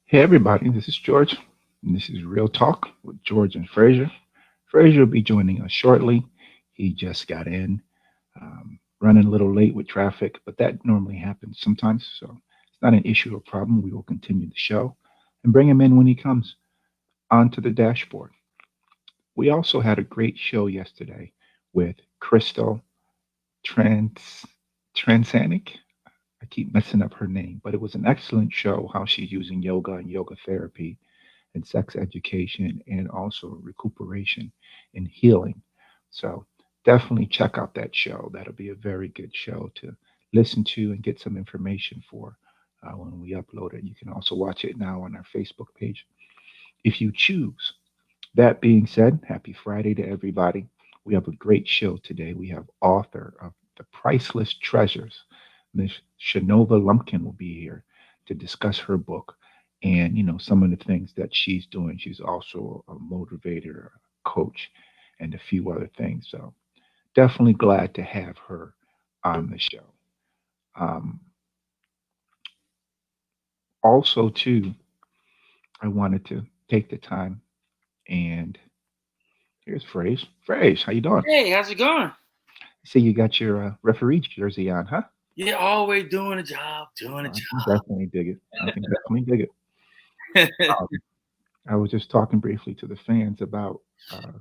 Hey everybody, this is George, and this is Real Talk with George and Frazier. Frazier will be joining us shortly. He just got in, running a little late with traffic, but that normally happens sometimes, so it's not an issue or problem. We will continue the show and bring him in when he comes onto the dashboard. We also had a great show yesterday with Crystal Trans Transanic. I keep messing up her name, but it was an excellent show how she's using yoga and yoga therapy and sex education and also recuperation and healing. So definitely check out that show. That'll be a very good show to listen to and get some information for when we upload it. You can also watch it now on our Facebook page if you choose. That being said, happy Friday to everybody. We have a great show today. We have author of The Priceless Treasures, Miss Shanovia Lumpkin will be here to discuss her book and some of the things that she's doing. She's also a motivator, a coach, and a few other things. So definitely glad to have her on the show. Um, Also, too, I wanted to take the time and here's Phrase. Phrase, how you doing? Hey, how's it going? See, you got your referee jersey on, huh? Yeah, always doing a job, doing a I can definitely dig it. I can definitely dig it. job. Um, I was just talking briefly to the fans about uh,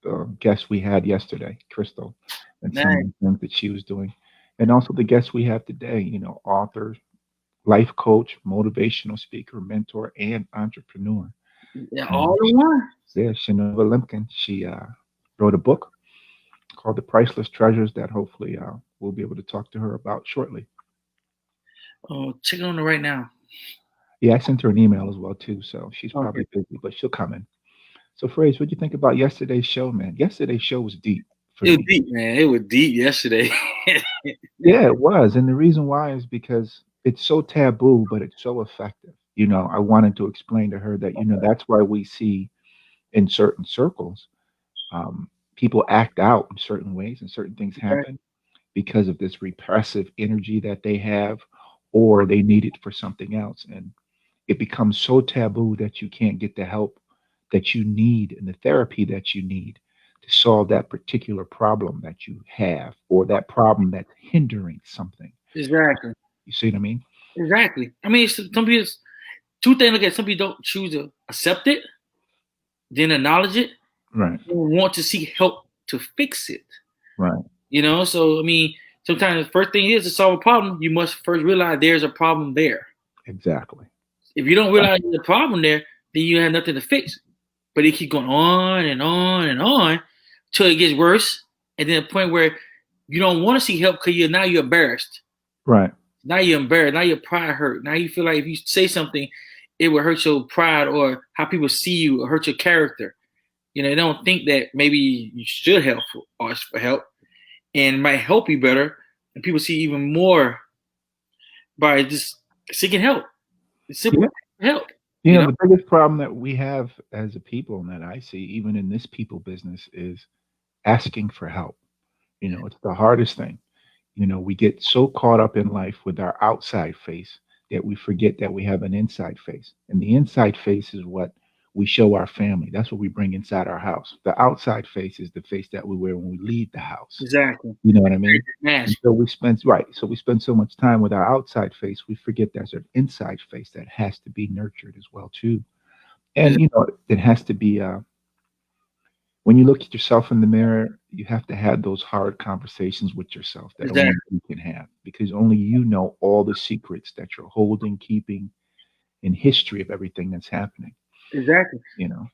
the guest we had yesterday, Crystal, and some of Nice. the things that she was doing, and also the guest we have today. Author, life coach, motivational speaker, mentor, and entrepreneur. Yeah, And all in one. yeah, Shanova Limpkin. She wrote a book called The Priceless Treasures that hopefully we'll be able to talk to her about shortly. Oh, check on it right now. Yeah, I sent her an email as well too, so she's Okay. probably busy, but she'll come in. So, Fraze, what do you think about yesterday's show, man? Yesterday's show was deep for It was me. deep, man. It was deep yesterday. Yeah, it was, and the reason why is because it's so taboo, but it's so effective. I wanted to explain to her that that's why we see in certain circles people act out in certain ways and certain things Right. happen because of this repressive energy that they have, or they need it for something else, and it becomes so taboo that you can't get the help that you need and the therapy that you need to solve that particular problem that you have or that problem that's hindering something. Exactly. You see what I mean? Exactly. I mean, some people, two things. Look at some people don't choose to accept it, then acknowledge it, Right, or want to seek help to fix it. right, So I mean, sometimes the first thing is to solve a problem, you must first realize there's a problem there. exactly. If you don't realize there's a problem there, then you have nothing to fix. But it keeps going on and on and on till it gets worse, and then a point where you don't want to seek help because you're embarrassed. Right, Now you're embarrassed. Now your pride hurt. Now you feel like if you say something, it will hurt your pride or how people see you or hurt your character. They don't think that maybe you should help or ask for help and it might help you better. And people see even more by just seeking help. It's simple yeah. help. You You know, know. the biggest problem that we have as a people and that I see, even in this people business, is asking for help. It's the hardest thing. We get so caught up in life with our outside face that we forget that we have an inside face. And the inside face is what we show our family. That's what we bring inside our house. The outside face is the face that we wear when we leave the house. Exactly. You know what I mean? And Mask. so we spend right. So we spend so much time with our outside face, we forget there's an inside face that has to be nurtured as well too. And it has to be when you look at yourself in the mirror, you have to have those hard conversations with yourself that only Exactly. you can have because only you know all the secrets that you're holding, keeping in history of everything that's happening. Exactly. You know,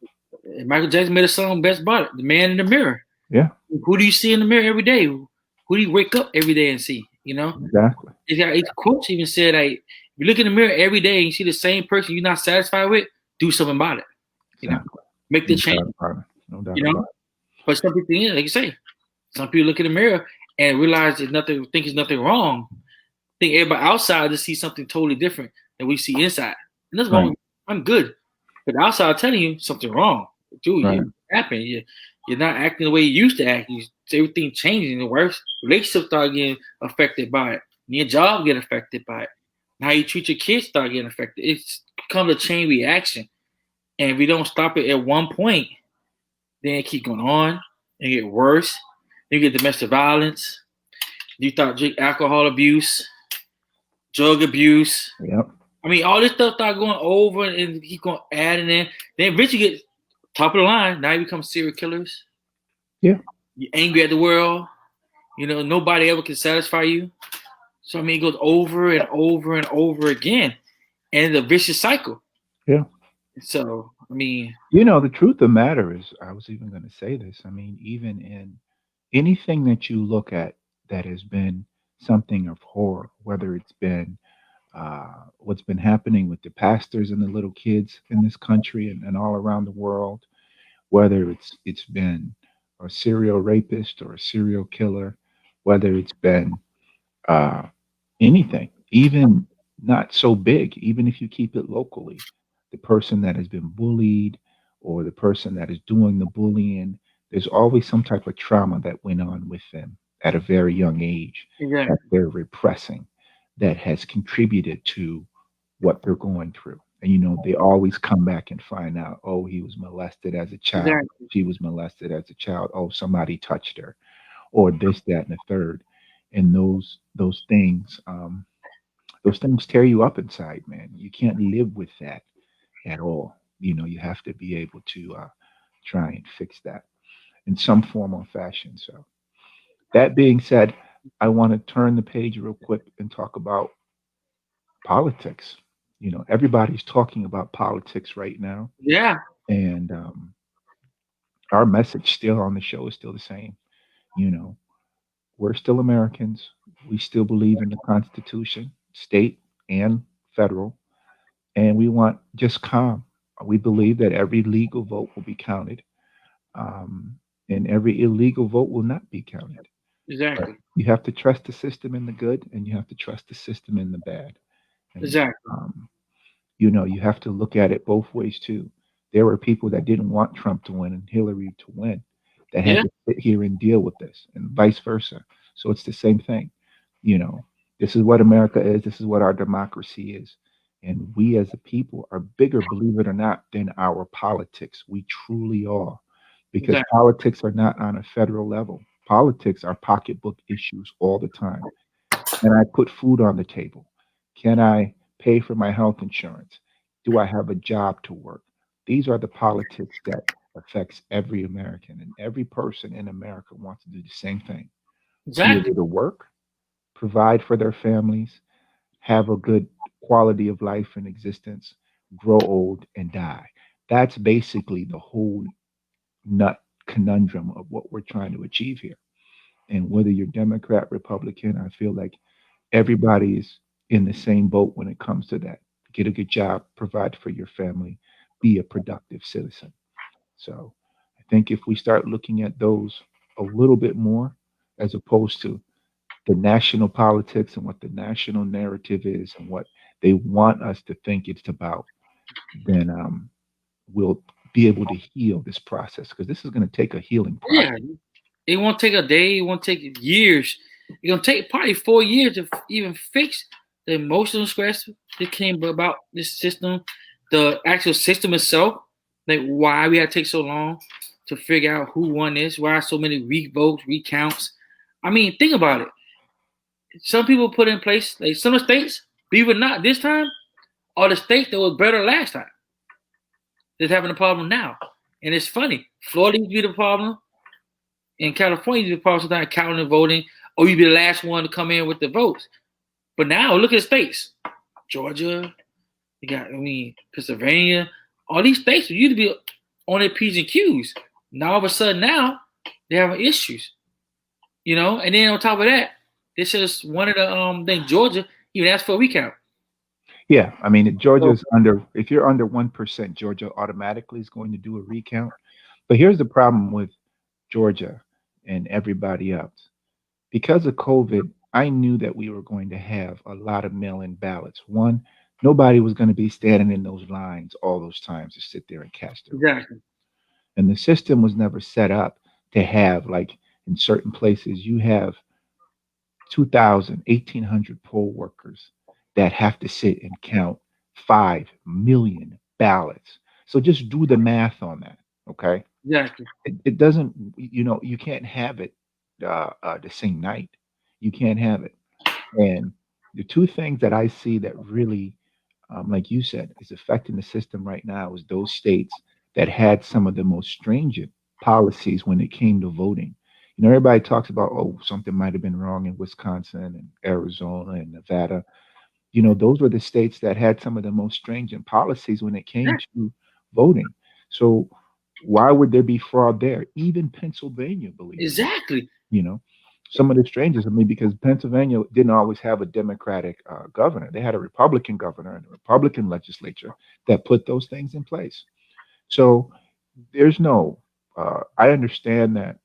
Michael Jackson made a song best about it. The man in the mirror. yeah, Who do you see in the mirror every day? Who do you wake up every day and see? exactly. It's quotes even said like if you look in the mirror every day and you see the same person you're not satisfied with, do something about it. You know, Exactly. make the No change. doubt about it. No doubt You about know, but some people, like you say, some people look in the mirror and realize there's nothing, think there's nothing wrong. Think everybody outside to see something totally different than we see inside. And that's it. Right, wrong. I'm good, but the outside telling you something wrong. Dude, right, you happened. You're not acting the way you used to act. Everything changing. The worst relationships start getting affected by it. And your job get affected by it. And how you treat your kids start getting affected. It's becomes a chain reaction. And if we don't stop it at one point, then it keep going on and get worse. You get domestic violence. You start drink alcohol abuse, drug abuse. Yep. I mean, all this stuff start going over and keep going adding in. Then eventually you get top of the line. Now you become serial killers. Yeah. You're angry at the world. You know, nobody ever can satisfy you. So I mean, it goes over and over and over again, and it's a vicious cycle. Yeah. So I mean, The truth of the matter is, I was even going to say this. I mean, even in anything that you look at that has been something of horror, whether it's been what's been happening with the pastors and the little kids in this country and all around the world, whether it's been a serial rapist or a serial killer, whether it's been uh, anything, even not so big, even if you keep it locally, the person that has been bullied or the person that is doing the bullying, there's always some type of trauma that went on with them at a very young age that exactly, they're repressing that has contributed to what they're going through. And they always come back and find out, oh, he was molested as a child. exactly, She was molested as a child. Oh, somebody touched her, or this, that, and the third. And those things tear you up inside, man. You can't live with that at all. You have to be able to try and fix that in some form or fashion. So that being said, I want to turn the page real quick and talk about politics. Everybody's talking about politics right now, yeah, and our message still on the show is still the same. You know, we're still Americans. We still believe in the Constitution, state and federal, and we want just calm. We believe that every legal vote will be counted, um, and every illegal vote will not be counted. But exactly, you have to trust the system in the good, and you have to trust the system in the bad. And exactly, um, you have to look at it both ways too. There were people that didn't want Trump to win and Hillary to win that had yeah, to sit here and deal with this, and vice versa. So it's the same thing. You know, this is what America is. This is what our democracy is. And we as a people are bigger, believe it or not, than our politics. We truly are. Because exactly, politics are not on a federal level. Politics are pocketbook issues all the time. Can I put food on the table? Can I pay for my health insurance? Do I have a job to work? These are the politics that affects every American, and every person in America wants to do the same thing. Be exactly, able to work, provide for their families, have a good quality of life and existence, grow old and die. That's basically the whole nut conundrum of what we're trying to achieve here. And whether you're Democrat, Republican, I feel like everybody is in the same boat when it comes to that. Get a good job, provide for your family, be a productive citizen. So I think if we start looking at those a little bit more, as opposed to the national politics and what the national narrative is and what they want us to think it's about, then we'll be able to heal this process, because this is going to take a healing yeah. process. It won't take a day. It won't take years. It's gonna take probably 4 years to even fix the emotional stress that came about this system, the actual system itself. Like why we had to take so long to figure out who won this. Why so many revotes, recounts. I mean, think about it. Some people put in place like some of the states, believe it or not, this time are the states that was better last time. That's having a problem now, and it's funny. Florida used to be the problem. In California, you probably sometimes counting and voting, or you be the last one to come in with the votes. But now look at the states. Georgia, you got Pennsylvania, all these states used to be on their P's and Q's. Now all of a sudden now they're having issues. And then on top of that, this is one of the then Georgia even asked for a recount. Yeah, I mean, So Georgia's under. If you're under 1%, Georgia automatically is going to do a recount. But here's the problem with Georgia and everybody else. Because of COVID, I knew that we were going to have a lot of mail-in ballots. One, nobody was going to be standing in those lines all those times to sit there and cast their vote. exactly, And the system was never set up to have, like, in certain places, you have 2,000, 1,800 poll workers that have to sit and count 5 million ballots. So just do the math on that. Okay. exactly, It doesn't, you can't have it the same night. You can't have it. And the two things that I see that really, like you said, is affecting the system right now is those states that had some of the most stringent policies when it came to voting. Everybody talks about, oh, something might have been wrong in Wisconsin and Arizona and Nevada. Those were the states that had some of the most stringent policies when it came to voting. So why would there be fraud there? Even Pennsylvania, believe it or not. exactly, You know, some of the strangers, I mean, because Pennsylvania didn't always have a Democratic governor. They had a Republican governor and a Republican legislature that put those things in place. So there's no, I understand that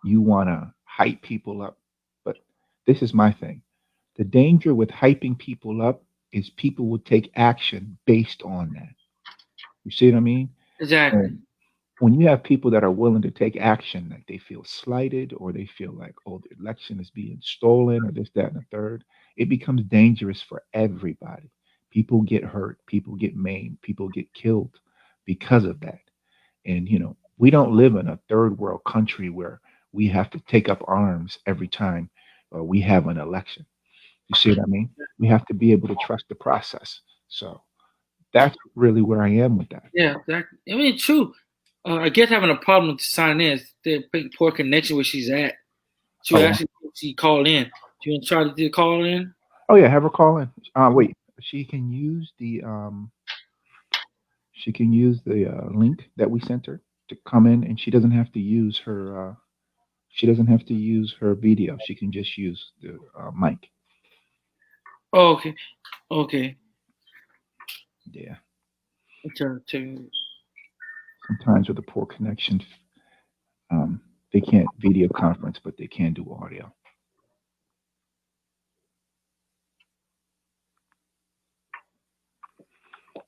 you want to hype people up, but this is my thing. The danger with hyping people up is people will take action based on that. You see what I mean? exactly, And when you have people that are willing to take action, like they feel slighted or they feel like, oh, the election is being stolen or this, that, and the third, it becomes dangerous for everybody. People get hurt, people get maimed, people get killed because of that. And, we don't live in a third world country where we have to take up arms every time we have an election. You see what I mean? We have to be able to trust the process. So that's really where I am with that. yeah, exactly. I mean, true. I guess having a problem to sign in is the poor connection where she's at. She would Oh, actually she called in. Do you want to try to do call in? oh yeah, have her call in. Wait, she can use the link that we sent her to come in, and she doesn't have to use her video. She can just use the mic. Oh, okay, okay. Yeah. To Sometimes with a poor connection, they can't video conference, but they can do audio.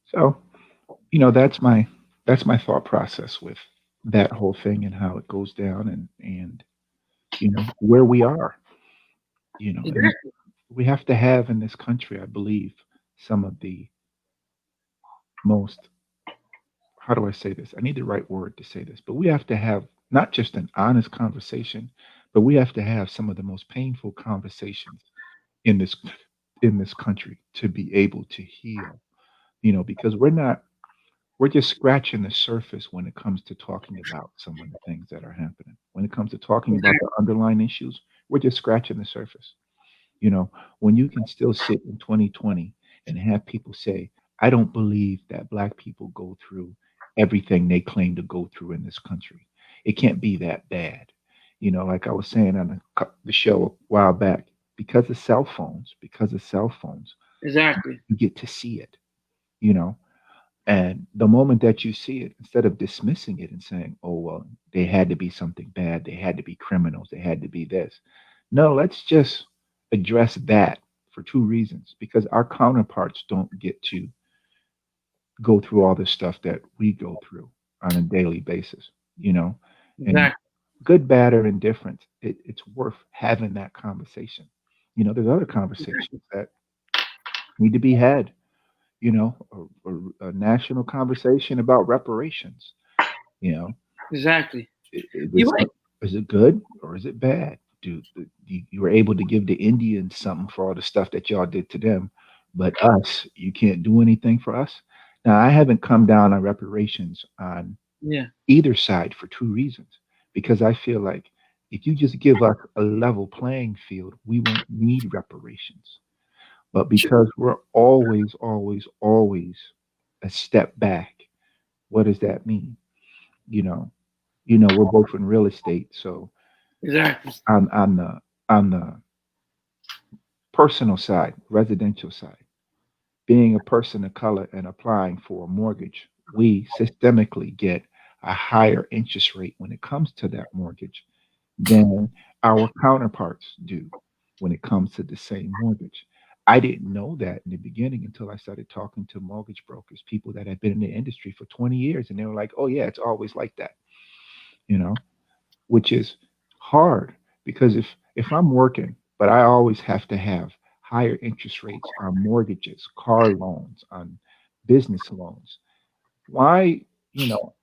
So that's my thought process with that whole thing and how it goes down and where we are. And exactly, we have to have in this country, I believe, some of the most, how do I say this? I need the right word to say this, but we have to have not just an honest conversation, but we have to have some of the most painful conversations in this country to be able to heal. Because we're just scratching the surface when it comes to talking about some of the things that are happening. When it comes to talking about the exactly, underlying issues, we're just scratching the surface. When you can still sit in 2020 and have people say, I don't believe that black people go through everything they claim to go through in this country. It can't be that bad. Like I was saying on the show a while back, because of cell phones, exactly. you get to see it, you know, and the moment that you see it, instead of dismissing it and saying, oh, well, they had to be something bad, they had to be criminals, they had to be this. No, let's just address that for two reasons. Because our counterparts don't get to go through all the stuff that we go through on a daily basis, you know? And Exactly. good, bad, or indifferent, it's worth having that conversation. There's other conversations that need to be had, a national conversation about reparations. You know, Exactly. is, You're right. is it good or is it bad? You were able to give the Indians something for all the stuff that y'all did to them, but us, you can't do anything for us. Now, I haven't come down on reparations on Yeah. either side for two reasons. Because I feel like if you just give us a level playing field, we won't need reparations. But because we're always, always, always a step back, what does that mean? You know, we're both in real estate, so Exactly. on the personal side, residential side, being a person of color and applying for a mortgage, we systemically get a higher interest rate when it comes to that mortgage than our counterparts do when it comes to the same mortgage. I didn't know that in the beginning until I started talking to mortgage brokers, people that had been in the industry for 20 years, and they were like, "Oh yeah, it's always like that," you know, which is hard because if I'm working, but I always have to have higher interest rates on mortgages, car loans, on business loans. Why,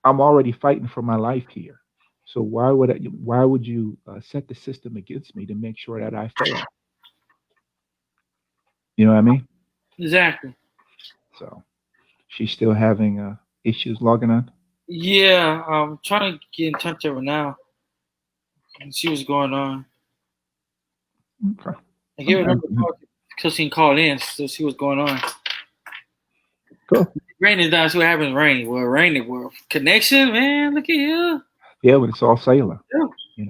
I'm already fighting for my life here. So why would you set the system against me to make sure that I fail? You know what I mean? Exactly. So she's still having issues logging on. Yeah, I'm trying to get in touch with her now and see what's going on. Okay. I gave her a Sometimes number so she can call in to see what's going on. cool. Raining down, see what happens. Rain. Well, raining. Well, connection, man. Look at you. Yeah, but it's all cellular. Yeah.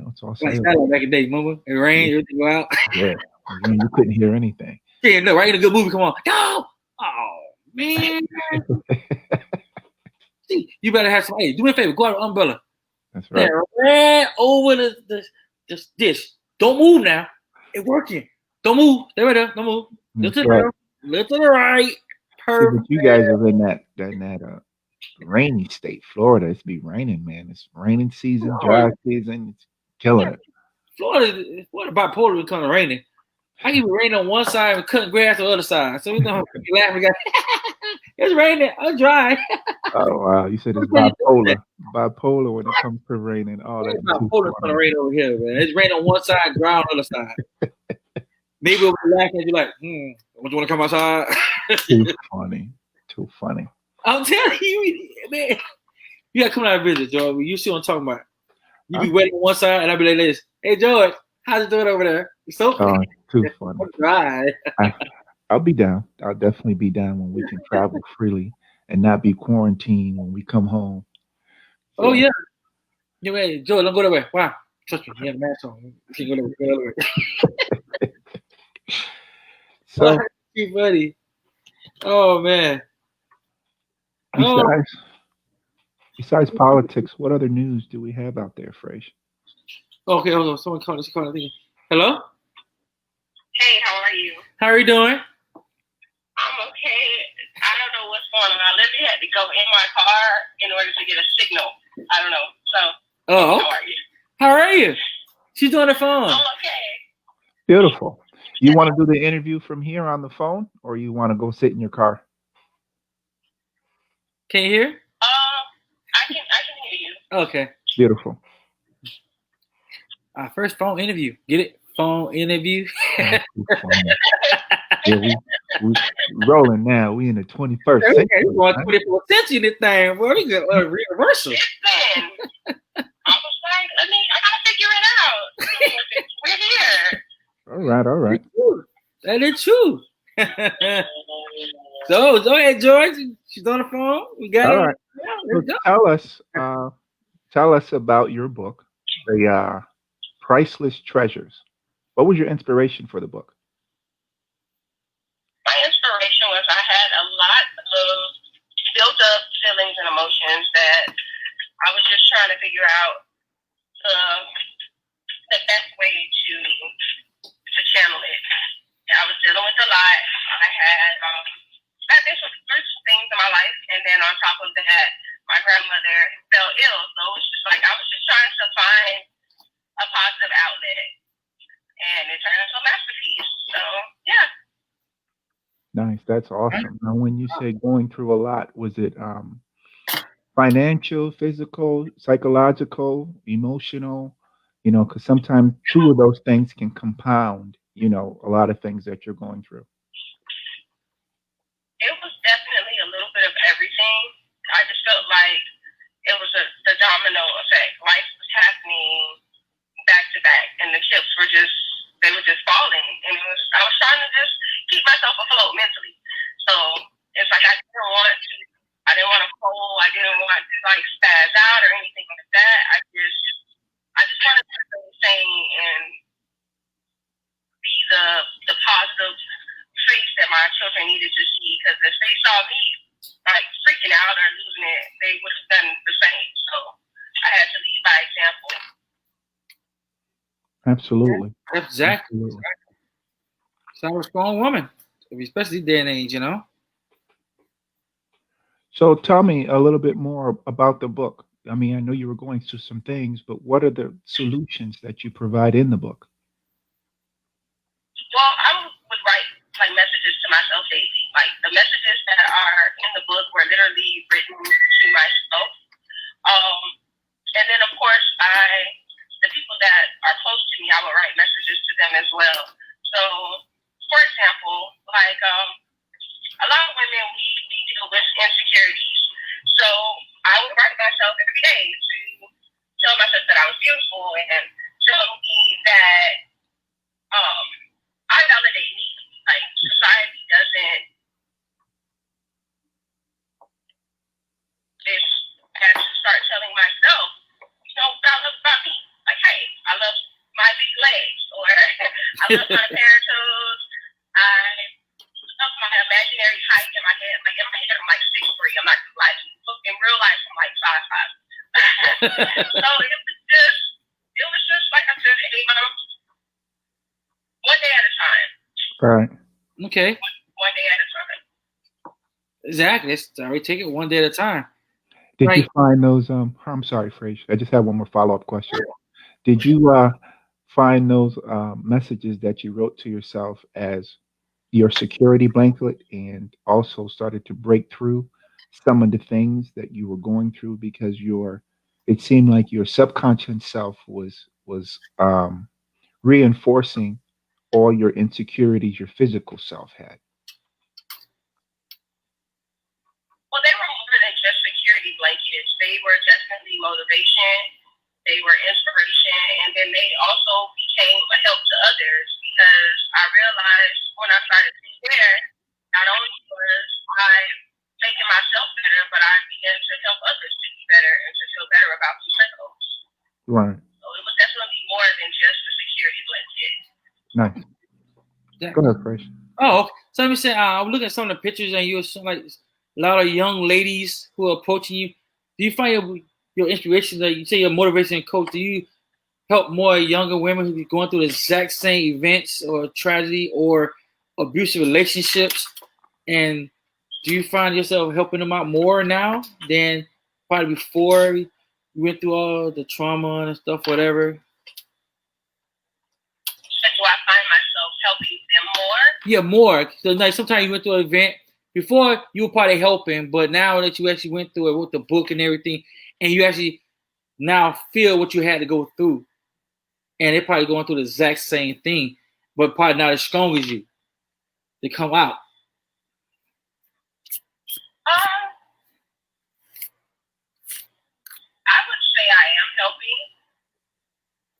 It's all Like cellular. that back in the day, remember? It rained, everything go out. Yeah. When you couldn't hear anything. Yeah, no, right in a good movie. Come on. No. Oh man. See, you better have some. Hey, do me a favor. Go out with an umbrella. That's right. Right over the dish. Don't move now. It's working. Don't move. Stay right there. Don't move. Look to the right. left. Look to the right. See, Perfect. but you guys are in that rainy state, Florida. It's be raining, man. It's raining season, dry season. It's killing it. Florida bipolar when it comes to raining. I can be raining on one side and cutting grass on the other side. So you know, you laughing. It's raining. I'm dry. Oh wow, you said it's bipolar. Bipolar when it comes to raining. Oh, that's too Bipolar is gonna funny. rain over here, man. It's raining on one side, dry on the other side. Maybe we'll be laughing at you like, would you want to come outside? Too funny. Too funny. I'm telling you, man. You gotta come out and visit, George. You see what I'm talking about. You be waiting on one side, and I'll be like this. Hey, George, how's it doing over there? It's so funny. Too funny. I'm dry. I'll be down. I'll definitely be down when we can travel freely and not be quarantined when we come home. So, Oh yeah. Yeah, man. George, don't go that way. Wow. Trust me, he had a mask on. You can't go that way. so Too funny. Oh man. besides politics, what other news do we have out there, Frazier? Okay, hold on. Someone called. Hello? Hey, how are you? How are you doing? I'm okay. I don't know what's going on. I literally had to go in my car in order to get a signal. I don't know. So, how are you? How are you? She's doing the phone. I'm okay. Beautiful. You want to do the interview from here on the phone, or you want to go sit in your car? Can you hear? I can hear you. Okay. Beautiful. Our first phone interview. Get it? Phone interview. Yeah, we rolling now. We in the 21st century. We're going 24th century this thing, boy. We got a reversal. Listen, I was like, I gotta figure it out. We're here. All right. That is true. So go ahead, George. She's on the phone. We got all it. right. Yeah, So tell us about your book, The Priceless Treasures. What was your inspiration for the book? My inspiration was I had a lot of built up feelings and emotions that I was just trying to figure out the best way to channel it. I was dealing with a lot. I've been through some things in my life, and then on top of that, my grandmother fell ill. So it was just like I was just trying to find a positive outlet, and it turned into a masterpiece. So yeah. Nice. That's awesome. Now, when you say going through a lot, was it financial, physical, psychological, emotional? Because sometimes two of those things can compound, a lot of things that you're going through. It was definitely a little bit of everything. I just felt like it was the domino effect. Life was happening back to back, and the chips were just falling. And I was trying to just keep myself afloat mentally. So it's like I didn't want to fold. I didn't want to like spaz out or anything like that. I just wanted to stay sane and be the positive face that my children needed to see. Because if they saw me like freaking out or losing it, they would have done the same. So I had to lead by example. Absolutely. Exactly. So I'm a strong woman, especially day and age, So tell me a little bit more about the book. I mean, I know you were going through some things, but what are the solutions that you provide in the book? Well, I would write like messages to myself daily. Like the messages that are in the book were literally written to myself. And then of course the people that are close to me, I would write messages to them as well. So for example, like a lot of women we deal with insecurities. So I would write myself every day to tell myself that I was beautiful and tell me that I validate me. Like society doesn't just have to start telling myself, what I love about me. Like, hey, I love my big legs, or I love my parent toes. I love my imaginary height in my head. Like in my head, I'm like 6'3". I'm not gonna lie to you. Look, in real life, I'm like 5'5". So it was just like I said, one day at a time. Right. Okay. One day at a time. Exactly. Sorry, take it one day at a time. Did Right. you find those? I'm sorry, Frazier. I just have one more follow-up question. Did you find those messages that you wrote to yourself as your security blanket, and also started to break through some of the things that you were going through because it seemed like your subconscious self was reinforcing all your insecurities your physical self had? Well, they were more than just security blankets. They were definitely motivation. They were inspiration, and then they also became a help to others because I realized when I started to share, not only was I making myself better, but I began to help others to be better and to feel better about themselves. Right. So it was definitely more than just a security blanket. Nice. Go ahead, Frazier. Oh, so let me say, I'm looking at some of the pictures, and you're like a lot of young ladies who are approaching you. Do you find your inspiration, like you say, your motivation coach? Do you help more younger women who are going through the exact same events or tragedy or abusive relationships? And do you find yourself helping them out more now than probably before you went through all the trauma and stuff, whatever? Do I find myself helping them more? Yeah, more. So like sometimes you went through an event before, you were probably helping, but now that you actually went through it with the book and everything, and you actually now feel what you had to go through, and they're probably going through the exact same thing, but probably not as strong as you. They come out. I would say I am helping.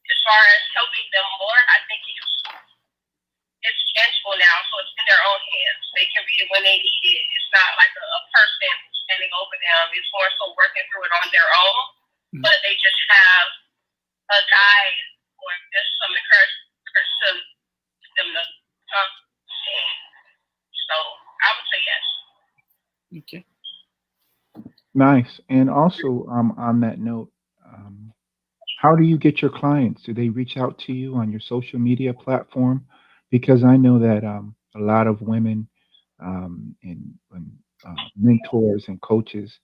As far as helping them more, I think it's tangible now, so it's in their own hands. They can read it when they need it. It's not like a person standing over them. It's more so working through it on their own, but they just have a guide or just some encouragement to them to come. So I would say yes. Okay. Nice. And also, on that note, how do you get your clients? Do they reach out to you on your social media platform? Because I know that a lot of women and mentors and coaches,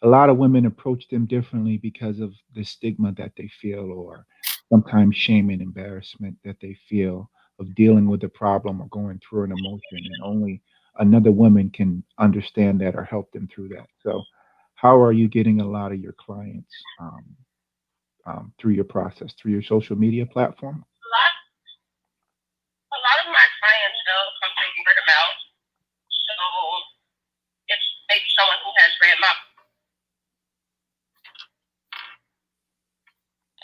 a lot of women approach them differently because of the stigma that they feel, or sometimes shame and embarrassment that they feel of dealing with a problem or going through an emotion, and only another woman can understand that or help them through that. So, how are you getting a lot of your clients through your process, through your social media platform? A lot of my clients come through word of mouth. So it's maybe someone who has read my book.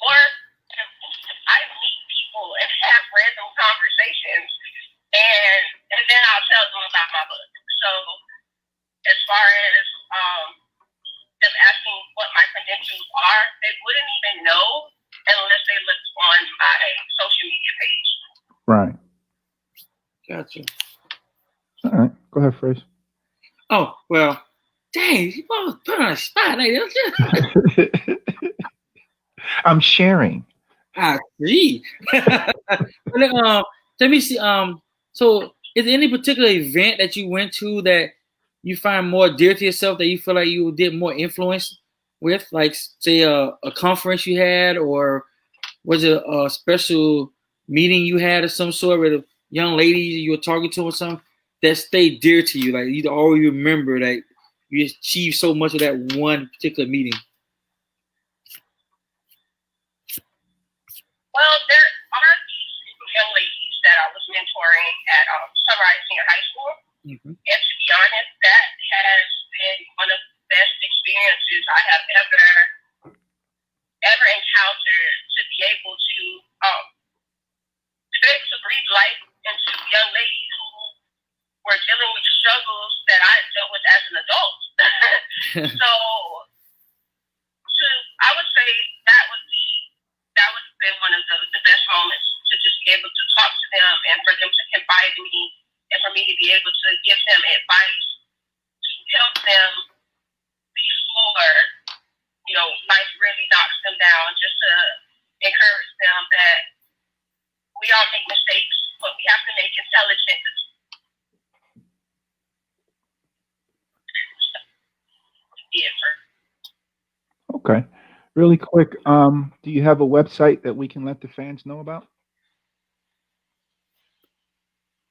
Or I meet people and have random conversations, and then I'll tell them about my book. So as far as them asking what my credentials are, they wouldn't even know unless they looked on my social media page. Right. Gotcha. All right. Go ahead, Frazier. Oh, well, dang, you both put on a spot like that. I'm sharing. I see. Let me see. So is there any particular event that you went to that you find more dear to yourself, that you feel like you did more influence with, like say a conference you had, or was it a special meeting you had of some sort with a young lady you were talking to or something? that stayed dear to you? Like you always remember that you achieved so much of that one particular meeting. Well, there are these young ladies that I was mentoring at Sunrise Senior High School. Mm-hmm. And to be honest, that has been one of the best experiences I have ever encountered, to be able to breathe life into young ladies who were dealing with struggles that I dealt with as an adult. So I would say that would have been one of the best moments, to just be able to talk to them and for them to confide in me and for me to be able to give them advice to help them before, life really knocks them down, just to encourage them that we all make mistakes, but we have to make intelligent decisions. Okay. Really quick, do you have a website that we can let the fans know about?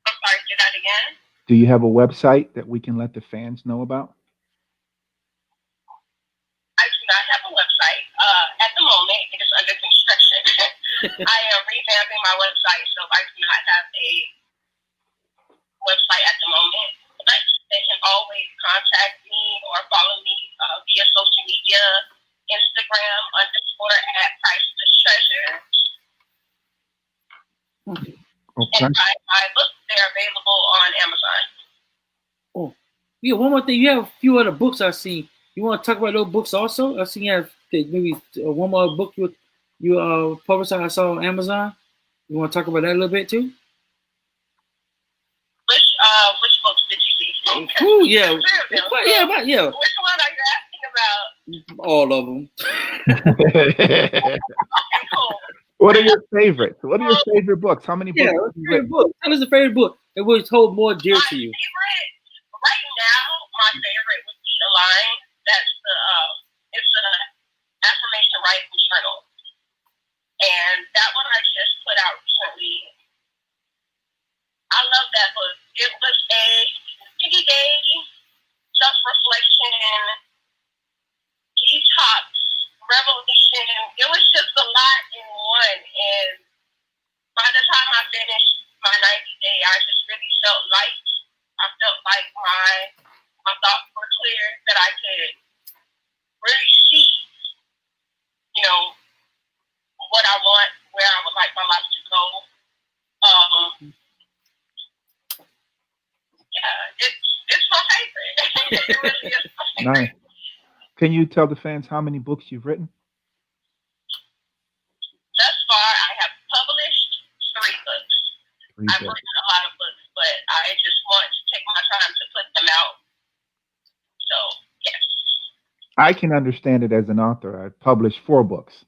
I'm sorry, say that again? Do you have a website that we can let the fans know about? I do not have a website. At the moment, it is under construction. I am revamping my website, so I do not have a website at the moment. But they can always contact me or follow me via social media, Instagram _@Priceless Treasure. Okay. And my books, they're available on Amazon. Oh, yeah. One more thing. You have a few other books I've seen. You want to talk about those books also? I've seen you have maybe one more book you published. I saw on Amazon. You want to talk about that a little bit too? Which books did you see? Ooh, yeah. Yeah. Which one are you asking about? All of them. Okay, cool. What are your favorites? What are your favorite books? How many books have you written? Tell us a favorite book that was hold more dear to you. Right now, my favorite would be The Line. That's it's an affirmation writing journal. And that one I just put out recently. I love that book. It was a 50-day self-reflection, detox, revolution. It was just a lot in one. And by the time I finished my 90-day, I just really felt light. I felt like my thoughts were clear, that I could really see, what I want, where I would like my life to go. It's my favorite. It really is my favorite. Nice. Can you tell the fans how many books you've written? Thus far, I have published 3 books. I've written a lot of books, but I just want to take my time to put them out. So, yes. I can understand it as an author. I've published 4 books.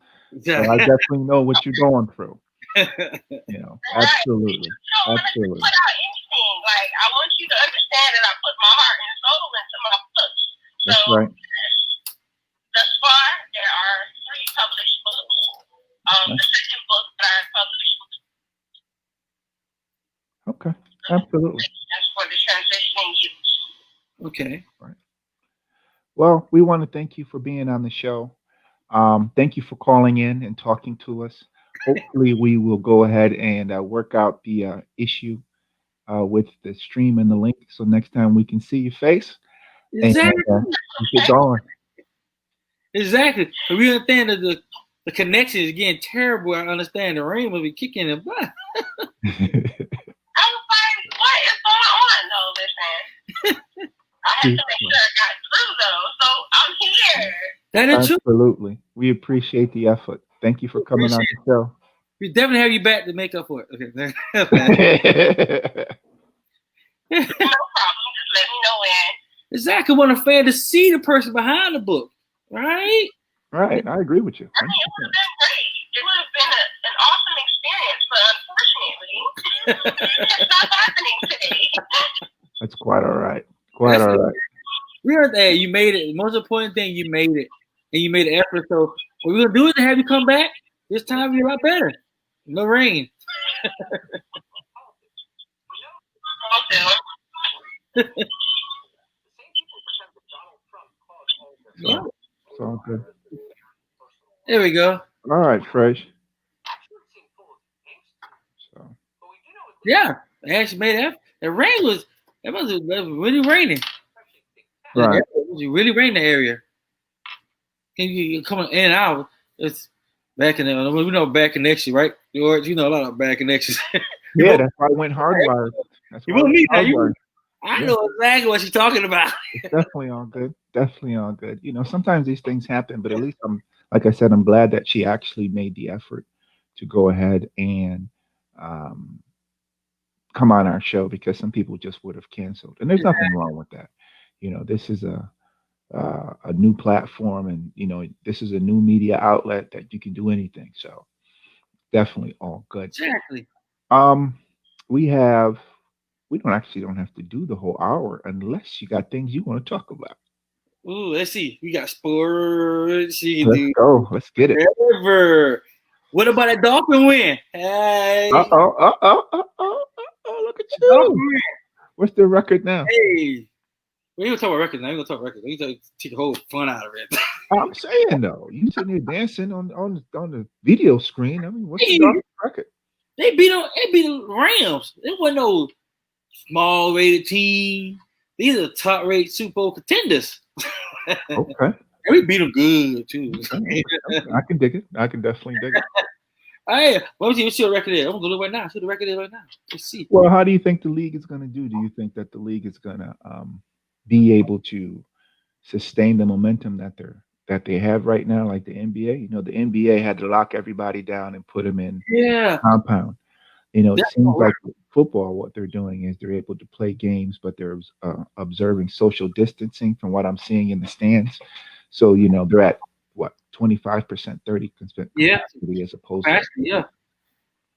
So I definitely know what you're going through. Absolutely. Absolutely. Put out anything. Like, I want you to understand that I put my heart and soul into my books. That's so, right. Thus far, there are 3 published books. The second book that I published. Okay. Absolutely. That's for the transitioning youth. Okay. Right. Well, we want to thank you for being on the show. Thank you for calling in and talking to us. Hopefully, we will go ahead and work out the issue with the stream and the link, so next time we can see your face. Exactly. And keep it going. Exactly. So we understand that the connection is getting terrible. I understand the rain will be kicking in. But I was like, what is going on? No, listen. I had to make sure I got through, though. So I'm here. That is true. Absolutely. We appreciate the effort. Thank you for coming on the show. We definitely have you back to make up for it. Okay. No problem. Just let me know when. Exactly. Want a fan to see the person behind the book, right? Right. I agree with you. 100%. I mean, it would have been great. It would have been an awesome experience, but unfortunately, it's not happening today. That's quite all right. Quite all right. Real day, you made it. The most important thing, you made it, and you made an effort. So what we're gonna do is to have you come back. This time you're a lot better. No rain. Yeah. It's all good. There we go. All right, Fresh. So Yeah. They actually made that. The rain was that was really raining. right. It was really raining the area. And you coming in and out. It's back in the we know bad connection, right? George, you know a lot of bad connections. Yeah, that's why I went hardwired. That's You why I want went me now? hardwired. I Yeah, know exactly what she's talking about. it's definitely all good. Definitely all good. Sometimes these things happen, but at least like I said, I'm glad that she actually made the effort to go ahead and um, come on our show because some people just would have canceled, and there's nothing wrong with that. This is a new platform, and this is a new media outlet that you can do anything. So definitely all good. Exactly. Um, we have we don't have to do the whole hour unless you got things you want to talk about. Ooh, let's see. We got sports. You can Let's do go. Let's get it. whatever. What about that Dolphin win? Hey, Look at Dolphin you. win. What's the record now? Hey, we ain't gonna talk about records now. We gonna talk records. We gonna take the whole fun out of it. I'm saying though, you sitting there dancing on the video screen. I mean, what's the Hey, Dolphins record? they beat the Rams. They wasn't no small rated team. These are top rated Super Bowl contenders. Okay. And we beat them good too. Okay. I can dig it. I can definitely dig it. Hey, let me see what record is. I'm gonna look right now. See what the record is right now. Let's see. Well, how do you think the league is going to do? Do you think that the league is going to be able to sustain the momentum that they have right now, like the NBA? The NBA had to lock everybody down and put them in Yeah, compound. It that's seems all right. like with football, what they're doing is they're able to play games, but they're observing social distancing from what I'm seeing in the stands. So they're at what 25%, 30% Yeah, capacity as opposed to actually, yeah.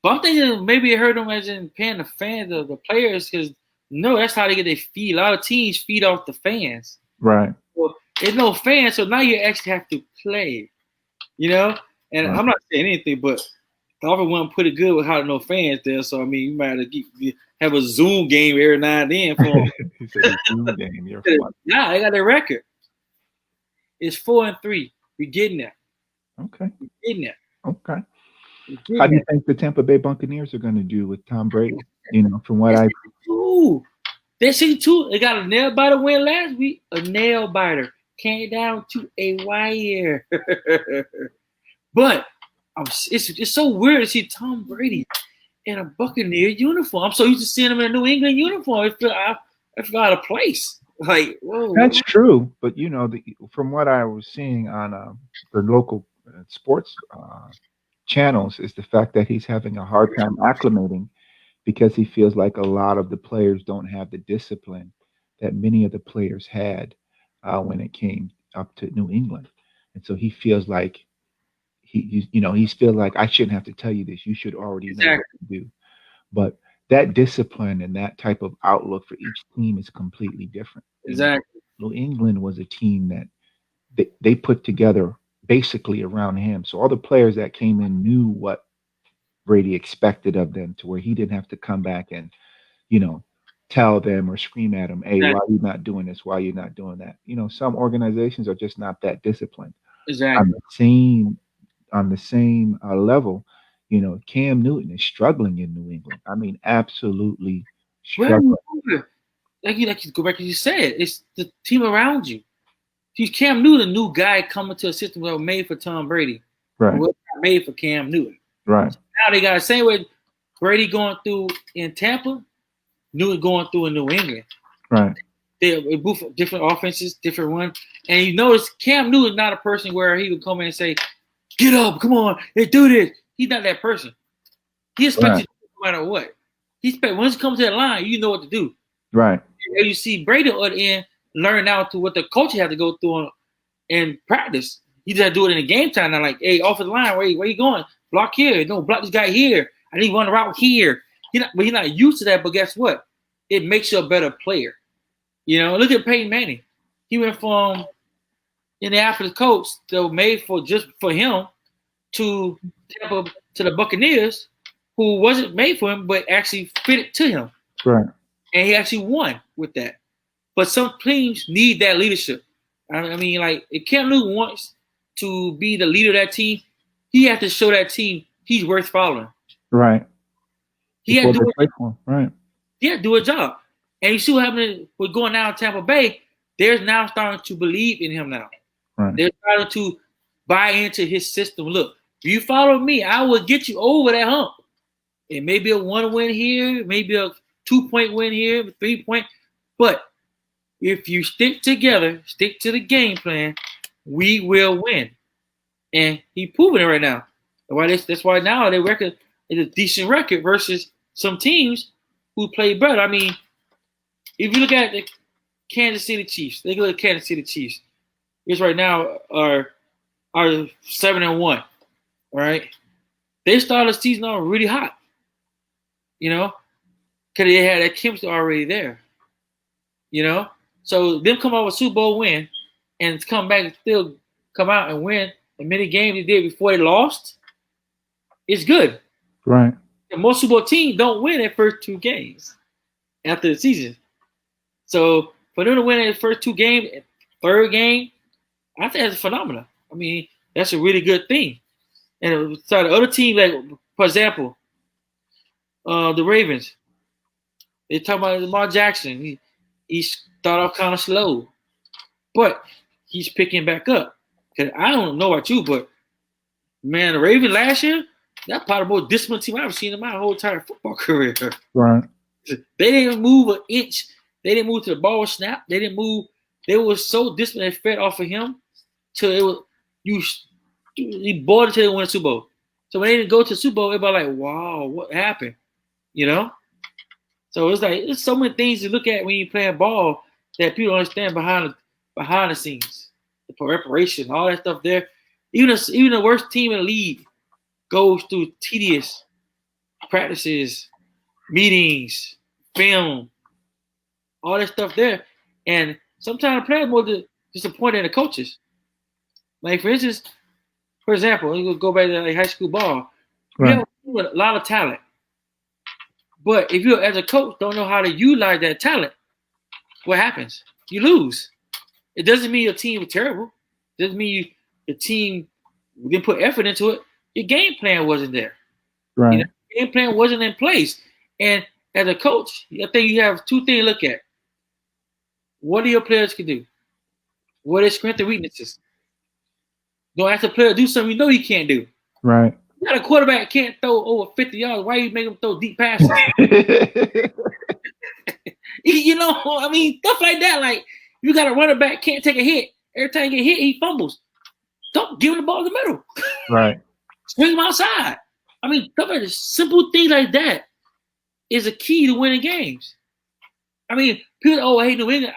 But I'm thinking maybe it hurt them as in paying the fans, the players, because no, that's how they get their feed. A lot of teams feed off the fans. right. Well, there's no fans, so now you actually have to play. And Right. I'm not saying anything, but Dolphins wasn't pretty good with how no fans there. So I mean, you might have to have a Zoom game every now and then for them. He said the Zoom game. You're fun. Nah, they got their record. It's 4-3. We getting there. Okay. We getting there. Okay. We getting How do you there. think the Tampa Bay Buccaneers are going to do with Tom Brady? From what I Ooh, they see too. They got a nail biter win last week. A nail biter came down to a wire. But it's so weird to see Tom Brady in a Buccaneer uniform. I'm so used to seeing him in a New England uniform. I feel out of place. Like, whoa. That's true, but from what I was seeing on the local sports channels, is the fact that he's having a hard time acclimating because he feels like a lot of the players don't have the discipline that many of the players had when it came up to New England, and so he feels like he's feel like I shouldn't have to tell you this. You should already know what Exactly. to do. But that discipline and that type of outlook for each team is completely different. Exactly. New England was a team that they put together basically around him. So all the players that came in knew what Brady expected of them to where he didn't have to come back and, you know, tell them or scream at them, hey, why are you not doing this? Why are you not doing that? Some organizations are just not that disciplined. On Exactly. the same level, Cam Newton is struggling in New England. I mean, absolutely struggling. Well, like you go back to you said, it's the team around you. He's Cam Newton, a new guy coming to a system that was made for Tom Brady. Right, Was not made for Cam Newton. right, Now they got the same way Brady going through in Tampa, Newton going through in New England. right, They're both different offenses, different ones. And you notice Cam Newton not a person where he would come in and say, get up, come on, let's do this. He's not that person. He expects right, you to do no matter what. Once he comes to that line, you know what to do. right, And you see Brady on the end learn out to what the coach had to go through in practice. He just had to do it in the game time. Now, like, hey, off the line, where you going? Block here. No, block this guy here. I need one route here. But he's not used to that. But guess what? It makes you a better player. Look at Peyton Manning. He went from Indianapolis coach that was made for just for him to Tampa to the Buccaneers, who wasn't made for him, but actually fitted to him. right. And he actually won with that. But some teams need that leadership. I mean, like, if Cam Newton wants to be the leader of that team, he has to show that team he's worth following. Right. He had to do it for him. Right. He had to do a job. And you see what happened with going down to Tampa Bay. They're now starting to believe in him now. Right. They're starting to buy into his system. Look, if you follow me, I will get you over that hump. It may be a 1 win here, maybe a 2-point win here, 3 point. But if you stick together, stick to the game plan, we will win. And he's proving it right now. That's why now their record is a decent record versus some teams who play better. I mean, if you look at the Kansas City Chiefs, they go to Kansas City Chiefs. It's right now are 7-1. All right, they started the season off really hot. You know, because they had that chemistry already there. You know, so them come out with a Super Bowl win and come back and still come out and win as many games they did before they lost. It's good. Right. And most Super Bowl teams don't win their first 2 games after the season. So for them to win their first 2 games, third game, I think that's a phenomenon. I mean, that's a really good thing. And so the other team, like, for example, the Ravens, they talk about Lamar Jackson. He started off kind of slow, but he's picking back up. Cause I don't know about you, but man, the Ravens last year, that's probably the most disciplined team I've ever seen in my whole entire football career. Right. They didn't move an inch. They didn't move to the ball snap. They didn't move. They were so disciplined. They fed off of him till it was he bored until they won the Super Bowl. So when they didn't go to the Super Bowl, everybody like, wow, what happened? You know? So it's like there's so many things to look at when you're playing ball that people don't understand behind the scenes. The preparation, all that stuff there. Even the worst team in the league goes through tedious practices, meetings, film, all that stuff there. And sometimes the players are more disappointed in the coaches. Like, for instance, for example, you go back to like high school ball. Right. You have a lot of talent. But if you, as a coach, don't know how to utilize that talent, what happens? You lose. It doesn't mean your team was terrible. It doesn't mean the team didn't put effort into it. Your game plan wasn't there. Right. You know, your game plan wasn't in place. And as a coach, I think you have 2 things to look at. What do your players can do? What are their strengths and weaknesses? Don't ask the player to do something you know he can't do. Right. You got a quarterback can't throw over 50 yards. Why you make him throw deep passes? You know, I mean, stuff like that. Like, you got a running back can't take a hit. Every time he get hit, he fumbles. Don't give him the ball in the middle. Right. Swing him outside. I mean, stuff like this, simple things like that is a key to winning games. I mean, people, I hate New England.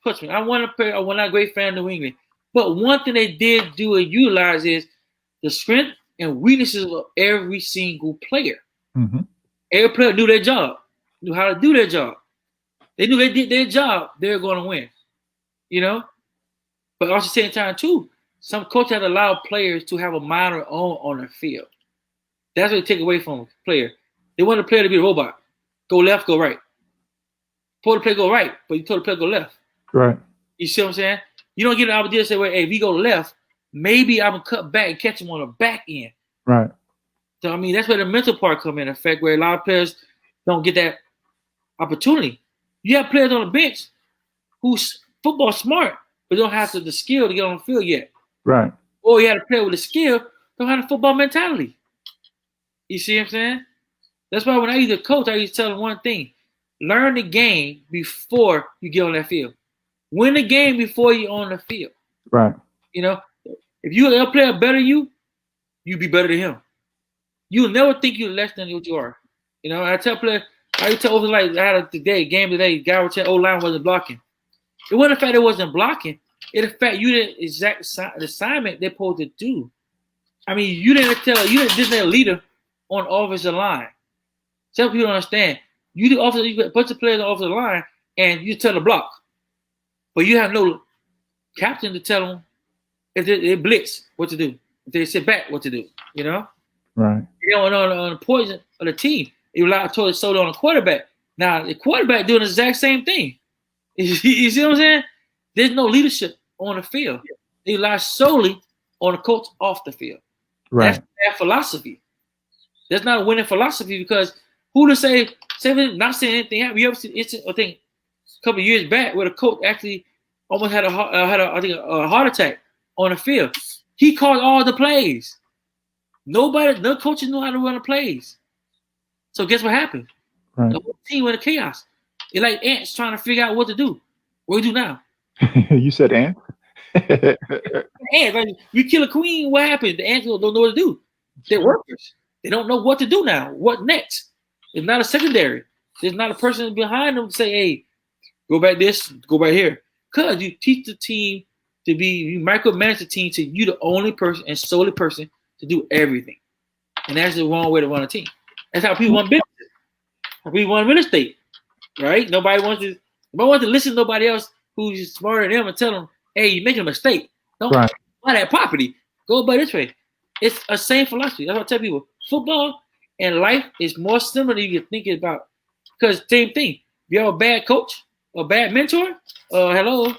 Trust me, I'm not a great fan of New England. But one thing they did do and utilize is the strength and weaknesses of every single player. Mm-hmm. Every player knew their job, knew how to do their job. They knew they did their job, they were going to win. You know? But also at the same time, too, some coaches have allowed players to have a mind of their own on their field. That's what they take away from a player. They want the player to be a robot. Go left, go right. Told the player go right, but you told the player go left. Right. You see what I'm saying? You don't get an opportunity to say, well, hey, if he go left, maybe I'm going to cut back and catch him on the back end. Right. So, I mean, that's where the mental part come in effect, where a lot of players don't get that opportunity. You have players on the bench who's football smart, but don't have the skill to get on the field yet. Right. Or you had a player with the skill, don't have the football mentality. You see what I'm saying? That's why when I used to coach, I used to tell them one thing. Learn the game before you get on that field. Win the game before you're on the field. Right. You know, if you're a player better than you be better than him. You'll never think you're less than what you are. You know, I tell players, I tell over like I had a game today, guy was saying O-line wasn't blocking. It wasn't the fact it wasn't blocking. It's the fact you didn't exact assignment they're supposed to do. I mean, you didn't just a leader on offensive line. Some people don't understand. You put a bunch of players on offensive line and you tell the block. But you have no captain to tell them if they blitz what to do. If they sit back, what to do. You know? Right. You don't know on the poison of the team. You rely totally solely on the quarterback. Now the quarterback doing the exact same thing. You see what I'm saying? There's no leadership on the field. They rely solely on the coach off the field. Right. That's their philosophy. That's not a winning philosophy because who to say not saying anything happened. You ever seen it's I think a couple of years back where the coach actually almost had a heart attack on the field. He called all the plays. No coaches knew how to run the plays. So guess what happened? Right. The whole team went in chaos. It's like ants trying to figure out what to do. What do we do now? You said ant? Ants, like you kill a queen, what happens? The ants don't know what to do. They're workers. They don't know what to do now. What next? It's not a secondary. There's not a person behind them to say, hey, go back this, go back here. Because you teach the team to be, you micromanage the team to you the only person and solely person to do everything. And that's the wrong way to run a team. That's how people want business. How people want real estate. Right? Nobody wants to listen to nobody else who's smarter than them and tell them, hey, you're making a mistake. Don't buy that property. Go by this way. It's a same philosophy. That's what I tell people. Football and life is more similar than you can think about. Because same thing. If you have a bad coach, a bad mentor, hello,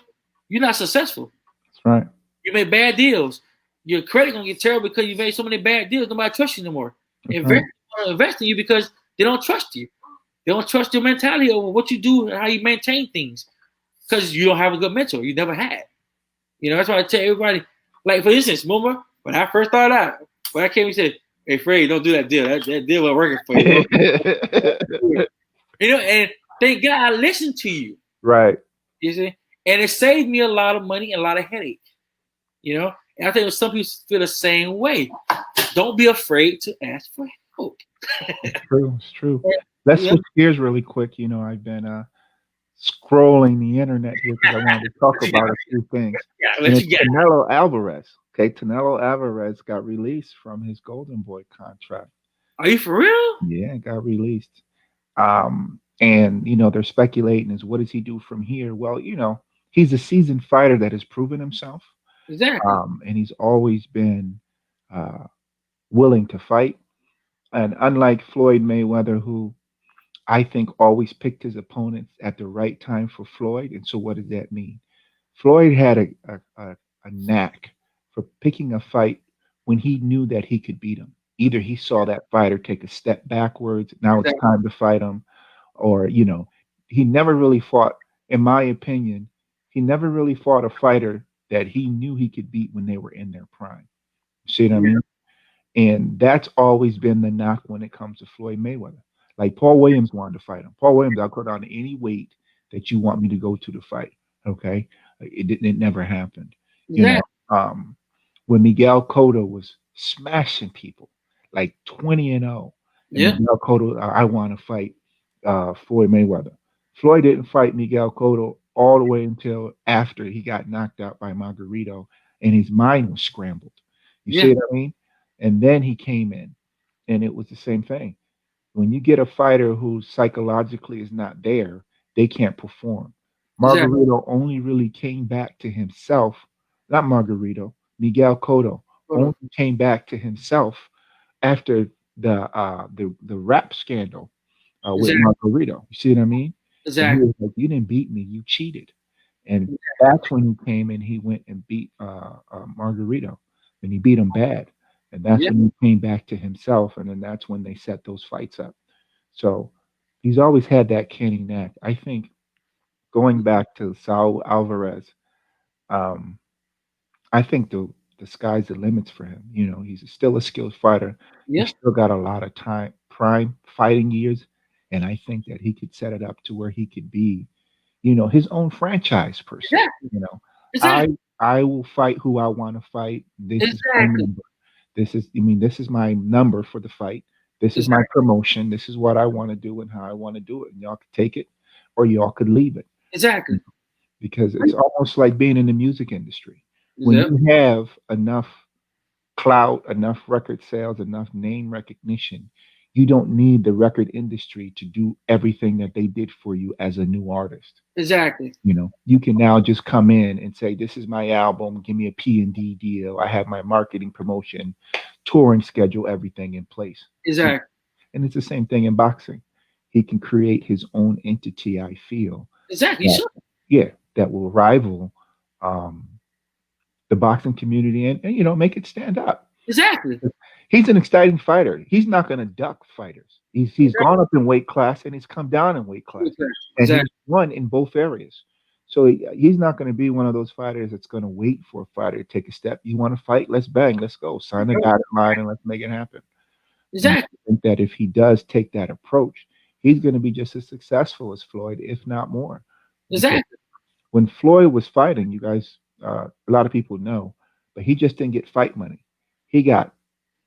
you're not successful. That's right. You made bad deals. Your credit gonna get terrible because you made so many bad deals. Nobody trusts you no more. Invest in you because they don't trust you. They don't trust your mentality over what you do and how you maintain things. Because you don't have a good mentor. You never had. You know, that's why I tell everybody. Like, for instance, remember when I first started out, when I came and said, hey, Fred, don't do that deal. That deal wasn't working for you. You know, and thank God I listened to you. Right. You see? And it saved me a lot of money and a lot of headache. You know? And I think some people feel the same way. Don't be afraid to ask for help. It's true. It's true. Let's switch gears really quick. You know, I've been scrolling the internet here because I wanted to talk about a few things. Canelo Alvarez. Okay, Canelo Alvarez got released from his Golden Boy contract. Are you for real? Yeah, it got released. And you know, they're speculating is what does he do from here? Well, you know, he's a seasoned fighter that has proven himself. Exactly. And he's always been willing to fight. And unlike Floyd Mayweather, who I think always picked his opponents at the right time for Floyd. And so what does that mean? Floyd had a knack for picking a fight when he knew that he could beat him. Either he saw that fighter take a step backwards, now it's time to fight him, or, you know, he never really fought, in my opinion, he never really fought a fighter that he knew he could beat when they were in their prime. See what I mean? And that's always been the knock when it comes to Floyd Mayweather. Like Paul Williams wanted to fight him. Paul Williams, I'll go down to any weight that you want me to go to fight. Okay, it never happened. You know, when Miguel Cotto was smashing people like 20-0, Miguel Cotto, I want to fight Floyd Mayweather. Floyd didn't fight Miguel Cotto all the way until after he got knocked out by Margarito, and his mind was scrambled. You see what I mean? And then he came in, and it was the same thing. When you get a fighter who psychologically is not there, they can't perform. Margarito only really came back to himself, not Margarito, Miguel Cotto only came back to himself after the rap scandal with Margarito. You see what I mean? Exactly. He was like, you didn't beat me, you cheated. And that's when he came and he went and beat Margarito. And he beat him bad. And that's when he came back to himself. And then that's when they set those fights up. So he's always had that canning knack. I think going back to Saul Alvarez, I think the sky's the limits for him. You know, he's still a skilled fighter. He's still got a lot of time, prime fighting years. And I think that he could set it up to where he could be, you know, his own franchise person. You know, I will fight who I want to fight. This is my number. This is my number for the fight. This is my promotion. This is what I want to do and how I want to do it. And y'all could take it or y'all could leave it. Exactly. Because it's almost like being in the music industry. When you have enough clout, enough record sales, enough name recognition, you don't need the record industry to do everything that they did for you as a new artist. Exactly. You know, you can now just come in and say, this is my album, give me a P&D deal. I have my marketing, promotion, touring schedule, everything in place. Exactly. And it's the same thing in boxing. He can create his own entity, I feel. Exactly. That, yeah, that will rival um, the boxing community and make it stand up. Exactly. He's an exciting fighter. He's not going to duck fighters. He's gone up in weight class and he's come down in weight class, and he's Exactly. won in both areas. So he's not going to be one of those fighters that's going to wait for a fighter to take a step. You want to fight? Let's bang. Let's go. Sign the dotted line and let's make it happen. And I Exactly. think that if he does take that approach, he's going to be just as successful as Floyd, if not more. Because Exactly. when Floyd was fighting, you guys, a lot of people know, but he just didn't get fight money. He got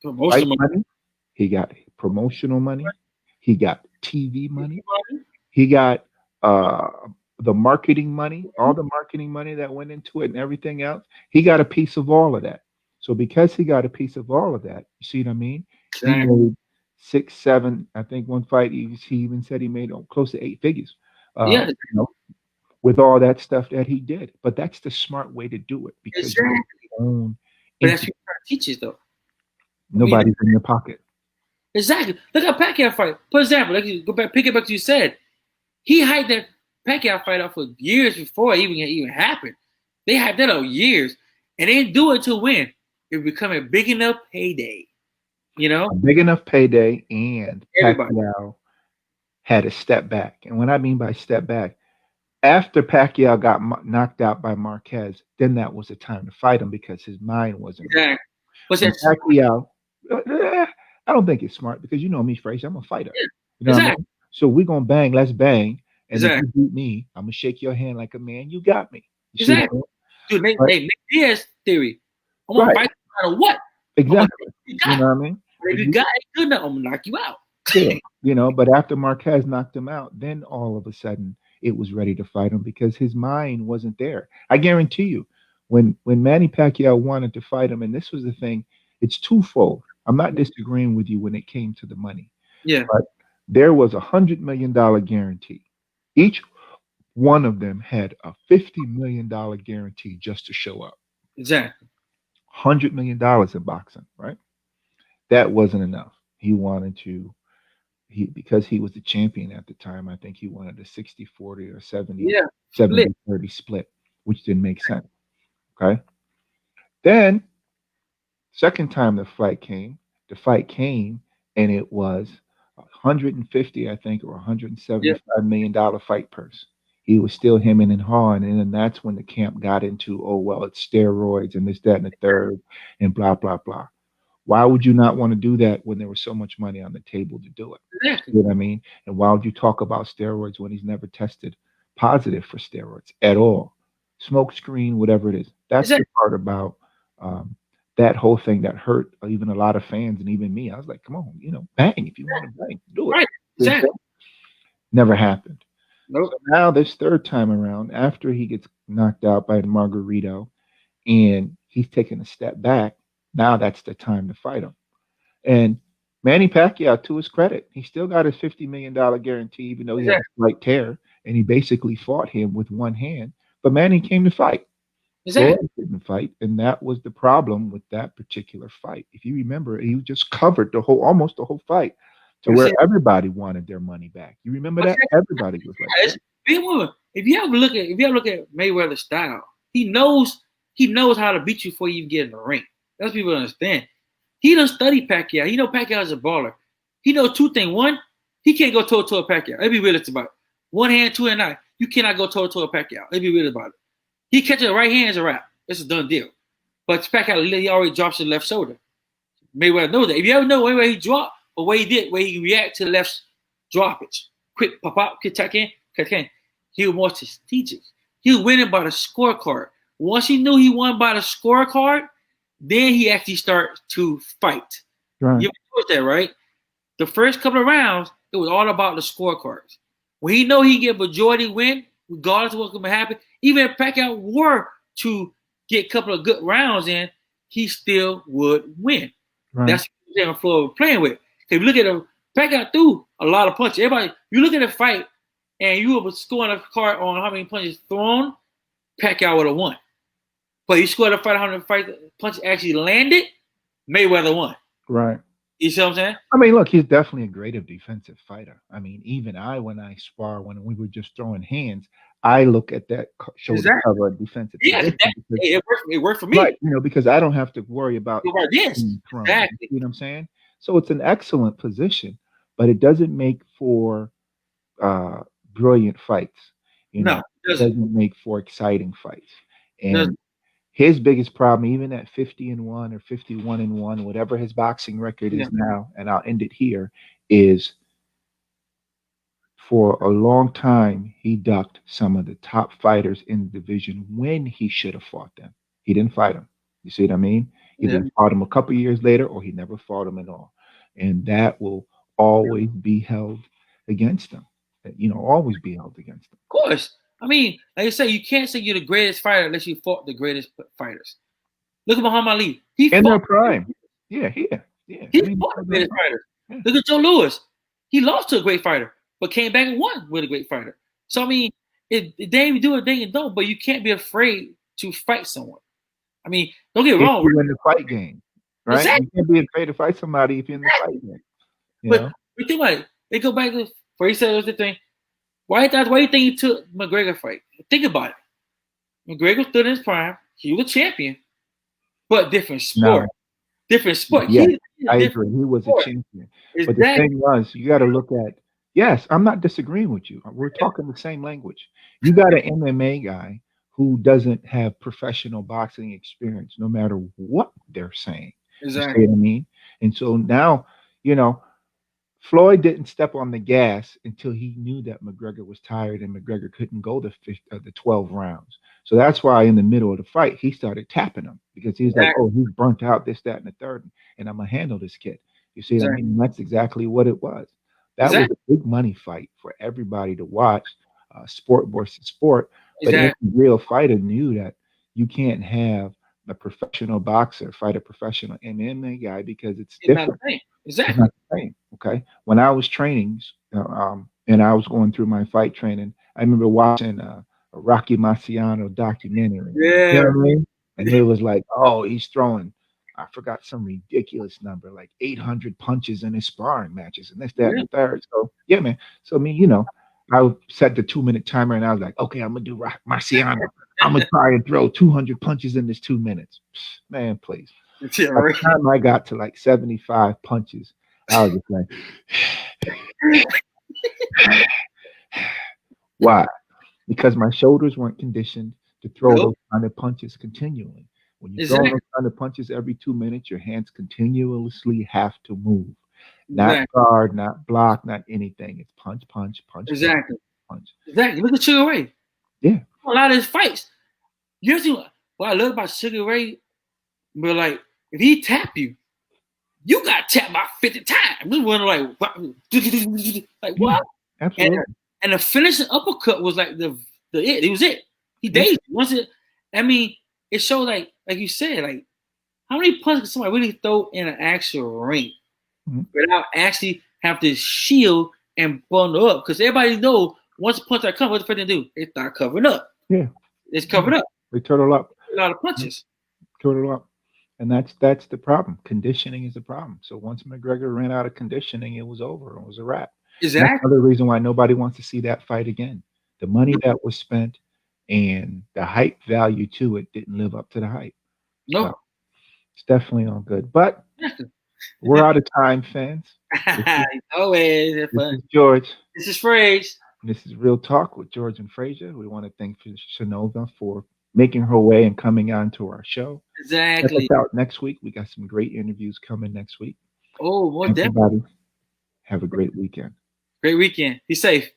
fight Promotional money. He got promotional money. He got TV money. He got uh, the marketing money, all the marketing money that went into it and everything else. He got a piece of all of that. So because he got a piece of all of that, you see what I mean? He Exactly. made 6, 7. I think one fight he even said he made close to 8 figures. Yeah. You know, with all that stuff that he did. But that's the smart way to do it because you Exactly. own But that's into what you're trying to teach us, though. I mean, nobody's in your pocket. exactly. Look at Pacquiao fight. For example, like you go back, pick it back to you said. He hyped that Pacquiao fight up for years before it even happened. They hyped that up years, and they didn't do it to win. It become a big enough payday. You know, A big enough payday, and everybody. Pacquiao had to step back. And what I mean by step back, after Pacquiao got knocked out by Marquez, then that was the time to fight him because his mind wasn't right. Exactly. But And that's Pacquiao, I don't think it's smart because you know me, Frazier, I'm a fighter. yeah, You know what I exactly. mean? So we're gonna bang, let's bang. And if Exactly. you beat me, I'm gonna shake your hand like a man. You got me. You see what I Exactly. mean? Dude, Right? Nick Diaz theory. I'm gonna Right. fight no matter what. I'm gonna Exactly. you You got. know what I mean? But if If you you got ain't good enough, I'm gonna knock you out. Yeah, but after Marquez knocked him out, then all of a sudden it was ready to fight him because his mind wasn't there. I guarantee you, when Manny Pacquiao wanted to fight him, and this was the thing, it's twofold. I'm not disagreeing with you when it came to the money, Yeah, but there was $100 million guarantee. Each one of them had a $50 million guarantee just to show up. exactly. $100 million in boxing, right? That wasn't enough. He wanted to because he was the champion at the time, I think he wanted a 60-40 or 70 Yeah. Split. 70-30 split, which didn't make sense. Okay. Then second time the fight came and it was 150, I think, or Yeah. $175 million fight purse. He was still hemming and hawing, and then that's when the camp got into, oh well, it's steroids and this, that, and the third, and blah blah blah. Why would you not want to do that when there was so much money on the table to do it? Exactly. You know what I mean? And why would you talk about steroids when he's never tested positive for steroids at all? Smoke screen, whatever it is. That's the Exactly. part about um, that whole thing that hurt even a lot of fans and even me. I was like, come on, bang. If you want to bang, do it. Right. You know what I'm Exactly. saying? Never happened. So Nope. now this third time around, after he gets knocked out by Margarito and he's taking a step back, now that's the time to fight him. And Manny Pacquiao, to his credit, he still got his $50 million guarantee, even though he had a Exactly. slight tear, and he basically fought him with one hand. But Manny came to fight. Exactly. Floyd didn't fight, and that was the problem with that particular fight. If you remember, he just covered almost the whole fight, to I'm where saying, everybody wanted their money back. You remember that? Everybody was like, guys, if you ever look at Mayweather's style, he knows how to beat you before you even get in the ring. That's what people understand. He done study Pacquiao. He know Pacquiao is a baller. He know two things. One, he can't go toe to toe with Pacquiao. Let's be realistic about it. One hand, two hand, eye. You cannot go toe to toe with Pacquiao. Let's be real about it. He catches the right hand is a wrap. It's a done deal. But Pacquiao, he already drops his left shoulder. Mayweather knows that. If you ever know where he dropped or what he did, where he react to the left droppage, quick pop up, quick tuck in, he was more strategic. He was winning by the scorecard. Once he knew he won by the scorecard, then he actually started to fight. right, You noticed that, right? The first couple of rounds, it was all about the scorecards. When he know he get majority win, regardless of what's going to happen, even if Pacquiao were to get a couple of good rounds in, he still would win. right, That's what Floyd was playing with. If you look at him, Pacquiao threw a lot of punches. Everybody, you look at the fight, and you were scoring a card on how many punches thrown, Pacquiao would have won. But he scored a fight, how many punches actually landed, Mayweather won. right. You see what I'm saying? I mean, look, he's definitely a great defensive fighter. I mean, even when I spar, when we were just throwing hands, I look at that shoulder Exactly. cover defensive Yeah, position because, it worked for me. right, because I don't have to worry about Right, yes, being thrown. exactly. You know what I'm saying? So it's an excellent position, but it doesn't make for uh, brilliant fights. No, it It doesn't. doesn't make for exciting fights. It doesn't. And his biggest problem, even at 50-1 or 51-1, whatever his boxing record Yeah. is now, and I'll end it here, is for a long time he ducked some of the top fighters in the division when he should have fought them. He didn't fight them. You see what I mean? Either Yeah. he fought them a couple years later or he never fought them at all. And that will always be held against them. Always be held against them. Of course. I mean, like I say, you can't say you're the greatest fighter unless you fought the greatest fighters. Look at Muhammad Ali. He In their fought. prime. Yeah. He I mean, fought the greatest fighters. yeah. Look at Joe Louis. He lost to a great fighter, but came back and won with a great fighter. So I mean, they ain't do it, they ain't don't. But you can't be afraid to fight someone. I mean, don't get If wrong. you're in the fight game, right? Exactly. You can't be afraid to fight somebody if you're in the fight game. But we think about it. They go back to where he said it was the thing. Why do you think he took McGregor fight? Think about it. McGregor stood in his prime. He was a champion, but different sport. No. Different sport. Yeah, I agree. He was sport. a champion. Exactly. But the thing was, you got to look at, yes, I'm not disagreeing with you. We're talking the same language. You got an MMA guy who doesn't have professional boxing experience, no matter what they're saying. Exactly. You see what I mean? And so now, Floyd didn't step on the gas until he knew that McGregor was tired and McGregor couldn't go the 12 rounds. So that's why in the middle of the fight, he started tapping him because he's like, oh, he's burnt out, this, that, and the third, and I'm going to handle this kid. You see what I mean? And that's exactly what it was. That was a big money fight for everybody to watch, sport versus sport. But every real fighter knew that you can't have a professional boxer fight a professional MMA guy because it's different. Not the same. Exactly. It's not the same. Okay. When I was training, and I was going through my fight training, I remember watching a Rocky Marciano documentary. Yeah. You know what I mean? And it was like, oh, he's throwing, I forgot some ridiculous number, like 800 punches in his sparring matches, and this, that, and the third. So yeah, man. So I mean, I set the 2-minute timer, and I was like, okay, I'm gonna do Marciano. I'm gonna try and throw 200 punches in this 2 minutes. Man, please. By the time I got to like 75 punches, I was just like, why? Because my shoulders weren't conditioned to throw those kind of punches continually. When you throw those kind of punches every 2 minutes, your hands continuously have to move. Not guard, not block, not anything. It's punch, punch, punch, punch. Exactly. Look at Sugar Ray. Yeah. A lot of his fights. You see what I love about Sugar Ray? But like, if he tap you, you got tapped about 50 times. We were like what? Absolutely. And the finishing uppercut was like it was it. He dazed you. Once it, I mean, it showed like you said, like how many punches can somebody really throw in an actual ring without actually have to shield and bundle up? Because everybody knows once a punch that comes, what the first thing do? They start covering up. Yeah. It's covered up. They turtle up. A lot of punches. Turtle up. And that's the problem. Conditioning is the problem. So once McGregor ran out of conditioning, it was over. It was a wrap. Exactly. That's another reason why nobody wants to see that fight again. The money that was spent and the hype value to it didn't live up to the hype. No. So it's definitely all good. But we're out of time, fans. Always. This is George. This is Frazier. This is Real Talk with George and Frazier. We want to thank Shanovia for making her way and coming on to our show. Exactly. Check us out next week. We got some great interviews coming next week. Oh, well, everybody, have a great weekend. Great weekend. Be safe.